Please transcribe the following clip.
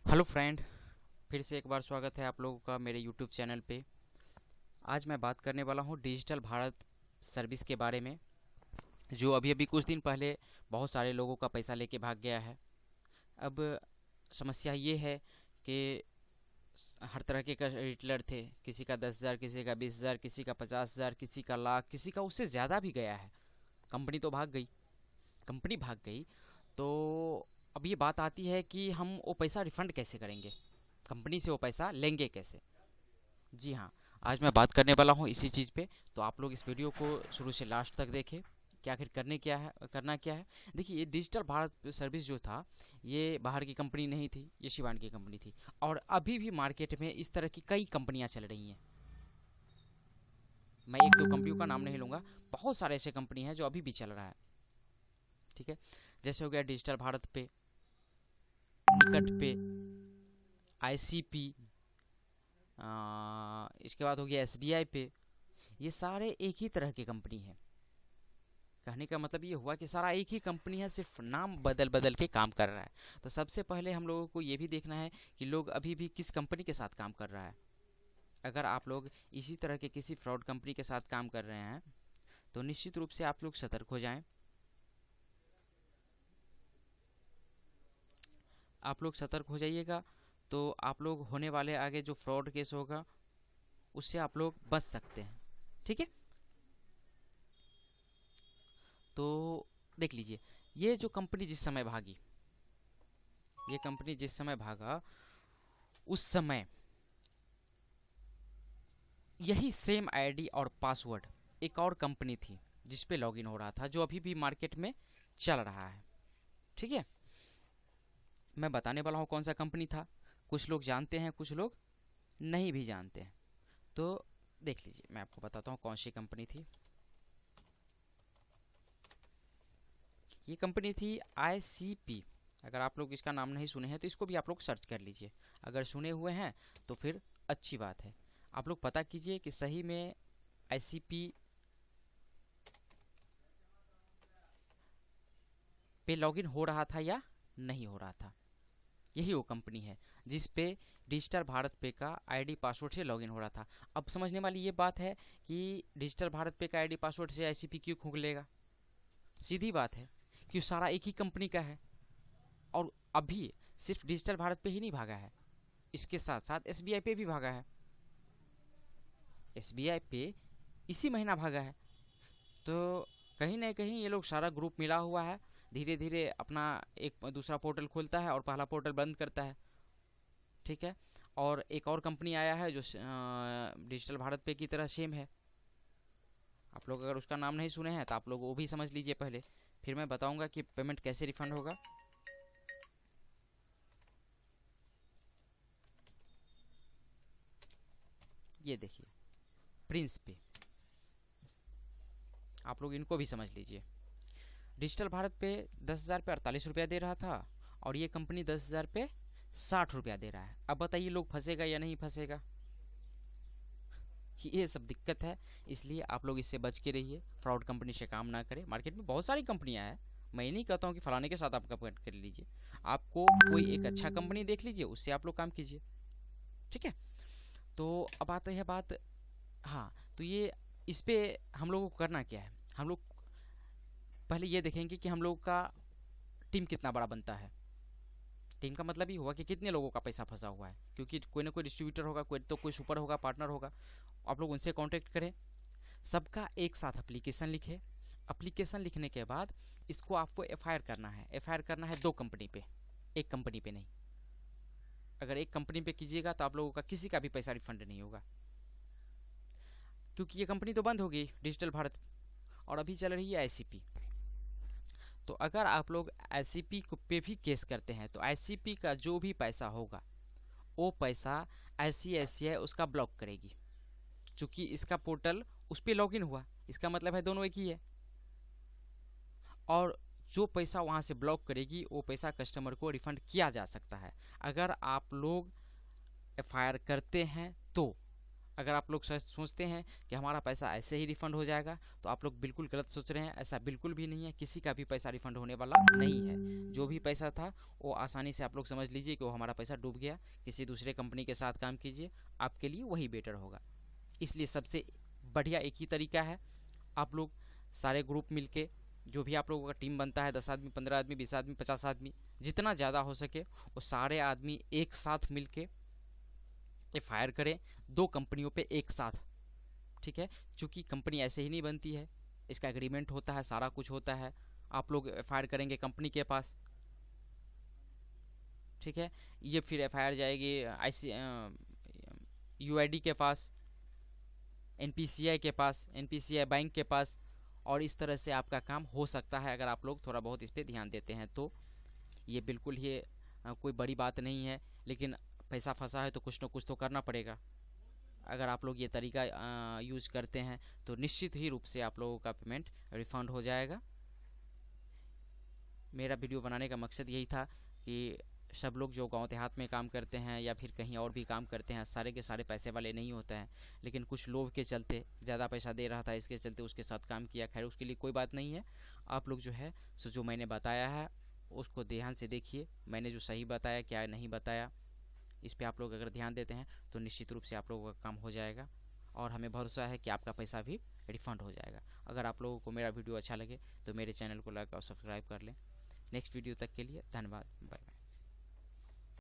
Hello friend, फिर से एक बार स्वागत है आप लोगों का मेरे यूट्यूब चैनल पे। आज मैं बात करने वाला हूँ डिजिटल भारत सर्विस के बारे में, जो अभी अभी कुछ दिन पहले बहुत सारे लोगों का पैसा लेके भाग गया है। अब समस्या ये है कि हर तरह के रिटेलर थे, किसी का 10,000, किसी का 20,000, किसी का 50,000, किसी का लाख, किसी का उससे ज़्यादा भी गया है। कंपनी तो भाग गई, कंपनी भाग गई। तो अब ये बात आती है कि हम वो पैसा रिफ़ंड कैसे करेंगे, कंपनी से वो पैसा लेंगे कैसे। जी हाँ, आज मैं बात करने वाला हूँ इसी चीज़ पे। तो आप लोग इस वीडियो को शुरू से लास्ट तक देखें कि आखिर करना क्या है। देखिए, ये डिजिटल भारत सर्विस जो था, ये बाहर की कंपनी नहीं थी, ये शिवान की कंपनी थी। और अभी भी मार्केट में इस तरह की कई कंपनियां चल रही हैं। मैं एक दो कंपनियों का नाम नहीं लूँगा, बहुत सारे ऐसे कंपनी हैं जो अभी भी चल रहा है। ठीक है, जैसे हो गया डिजिटल भारत पे, निकट पे, आईसीपी, इसके बाद हो गया एसबीआई पे। ये सारे एक ही तरह की कंपनी है। कहने का मतलब ये हुआ कि सारा एक ही कंपनी है, सिर्फ नाम बदल बदल के काम कर रहा है। तो सबसे पहले हम लोगों को ये भी देखना है कि लोग अभी भी किस कंपनी के साथ काम कर रहा है। अगर आप लोग इसी तरह के किसी फ्रॉड कंपनी के साथ काम कर रहे हैं तो निश्चित रूप से आप लोग सतर्क हो जाएं। आप लोग सतर्क हो जाइएगा तो आप लोग होने वाले आगे जो फ्रॉड केस होगा उससे आप लोग बच सकते हैं। ठीक है, तो देख लीजिए, ये जो कंपनी जिस समय भागी, ये कंपनी जिस समय भागा, उस समय यही सेम आईडी और पासवर्ड एक और कंपनी थी जिस पे लॉगिन हो रहा था, जो अभी भी मार्केट में चल रहा है। ठीक है, मैं बताने वाला हूँ कौन सा कंपनी था। कुछ लोग जानते हैं, कुछ लोग नहीं भी जानते हैं। तो देख लीजिए, मैं आपको बताता हूँ कौन सी कंपनी थी। ये कंपनी थी आईसीपी। अगर आप लोग इसका नाम नहीं सुने हैं तो इसको भी आप लोग सर्च कर लीजिए। अगर सुने हुए हैं तो फिर अच्छी बात है। आप लोग पता कीजिए कि सही में आईसीपी पे लॉगिन हो रहा था या नहीं हो रहा था। यही वो कंपनी है जिस पे डिजिटल भारत पे का आईडी पासवर्ड से लॉगिन हो रहा था। अब समझने वाली ये बात है कि डिजिटल भारत पे का आईडी पासवर्ड से आईसीपी क्यों खोल लेगा। सीधी बात है कि सारा एक ही कंपनी का है। और अभी सिर्फ डिजिटल भारत पे ही नहीं भागा है, इसके साथ साथ एसबीआई पे भी भागा है। एसबीआई पे इसी महीना भागा है। तो कहीं ना कहीं ये लोग सारा ग्रुप मिला हुआ है, धीरे धीरे अपना एक दूसरा पोर्टल खोलता है और पहला पोर्टल बंद करता है। ठीक है, और एक और कंपनी आया है जो डिजिटल भारत पे की तरह सेम है। आप लोग अगर उसका नाम नहीं सुने हैं तो आप लोग वो भी समझ लीजिए पहले, फिर मैं बताऊंगा कि पेमेंट कैसे रिफंड होगा। ये देखिए, प्रिंस पे, आप लोग इनको भी समझ लीजिए। डिजिटल भारत पे 10,000 पे 48 रुपया दे रहा था, और ये कंपनी 10,000 पे 60 रुपया दे रहा है। अब बताइए लोग फंसेगा या नहीं फंसेगा। ये सब दिक्कत है, इसलिए आप लोग इससे बच के रहिए, फ्रॉड कंपनी से काम ना करें। मार्केट में बहुत सारी कंपनियां हैं, मैं ये नहीं कहता हूँ कि फलाने के साथ आप काम कर लीजिए। आपको कोई एक अच्छा कंपनी देख लीजिए, उससे आप लोग काम कीजिए। ठीक है, तो अब आते हैं बात। हाँ, तो ये इस पे हम लोगों को करना क्या है। हम लोग पहले ये देखेंगे कि हम लोग का टीम कितना बड़ा बनता है। टीम का मतलब ही हुआ कि कितने लोगों का पैसा फंसा हुआ है, क्योंकि कोई ना कोई डिस्ट्रीब्यूटर होगा, कोई तो कोई सुपर होगा, पार्टनर होगा। आप लोग उनसे कांटेक्ट करें, सबका एक साथ एप्लीकेशन लिखें। एप्लीकेशन लिखने के बाद इसको आपको एफआईआर करना है। एफआईआर करना है 2 कंपनी पे, एक कंपनी पे नहीं। अगर एक कंपनी पे कीजिएगा तो आप लोगों का किसी का भी पैसा रिफंड नहीं होगा, क्योंकि ये कंपनी तो बंद हो गई डिजिटल भारत, और अभी चल रही है आईसीपी। तो अगर आप लोग आईसीपी को पे भी केस करते हैं तो आईसीपी का जो भी पैसा होगा वो पैसा आईसीआईसीआई उसका ब्लॉक करेगी, चूंकि इसका पोर्टल उस पर लॉगिन हुआ, इसका मतलब है दोनों एक ही है। और जो पैसा वहाँ से ब्लॉक करेगी वो पैसा कस्टमर को रिफंड किया जा सकता है, अगर आप लोग एफआईआर करते हैं तो। अगर आप लोग सोचते हैं कि हमारा पैसा ऐसे ही रिफ़ंड हो जाएगा, तो आप लोग बिल्कुल गलत सोच रहे हैं। ऐसा बिल्कुल भी नहीं है, किसी का भी पैसा रिफ़ंड होने वाला नहीं है। जो भी पैसा था वो आसानी से आप लोग समझ लीजिए कि वो हमारा पैसा डूब गया। किसी दूसरे कंपनी के साथ काम कीजिए, आपके लिए वही बेटर होगा। इसलिए सबसे बढ़िया एक ही तरीका है, आप लोग सारे ग्रुप मिलके, जो भी आप लोगों का टीम बनता है, 10 आदमी, 15 आदमी, 20 आदमी, 50 आदमी, जितना ज़्यादा हो सके वो सारे आदमी एक साथ मिलके एफआईआर करें 2 कंपनियों पे एक साथ। ठीक है, चूँकि कंपनी ऐसे ही नहीं बनती है, इसका एग्रीमेंट होता है, सारा कुछ होता है। आप लोग एफआईआर करेंगे कंपनी के पास, ठीक है, ये फिर एफआईआर जाएगी यूआईडी के पास, एनपीसीआई के पास, एनपीसीआई बैंक के पास, और इस तरह से आपका काम हो सकता है अगर आप लोग थोड़ा बहुत इस पर ध्यान देते हैं तो। ये बिल्कुल ही कोई बड़ी बात नहीं है, लेकिन पैसा फंसा है तो कुछ ना कुछ तो करना पड़ेगा। अगर आप लोग ये तरीका यूज़ करते हैं तो निश्चित ही रूप से आप लोगों का पेमेंट रिफ़ंड हो जाएगा। मेरा वीडियो बनाने का मकसद यही था कि सब लोग जो गांव देहात में काम करते हैं या फिर कहीं और भी काम करते हैं, सारे के सारे पैसे वाले नहीं होते हैं, लेकिन कुछ लोभ के चलते, ज़्यादा पैसा दे रहा था इसके चलते उसके साथ काम किया। खैर, उसके लिए कोई बात नहीं है। आप लोग जो है सो जो मैंने बताया है उसको ध्यान से देखिए, मैंने जो सही बताया क्या नहीं बताया, इस पे आप लोग अगर ध्यान देते हैं तो निश्चित रूप से आप लोगों का काम हो जाएगा, और हमें भरोसा है कि आपका पैसा भी रिफ़ंड हो जाएगा। अगर आप लोगों को मेरा वीडियो अच्छा लगे तो मेरे चैनल को लाइक और सब्सक्राइब कर लें। नेक्स्ट वीडियो तक के लिए धन्यवाद, बाय बाय।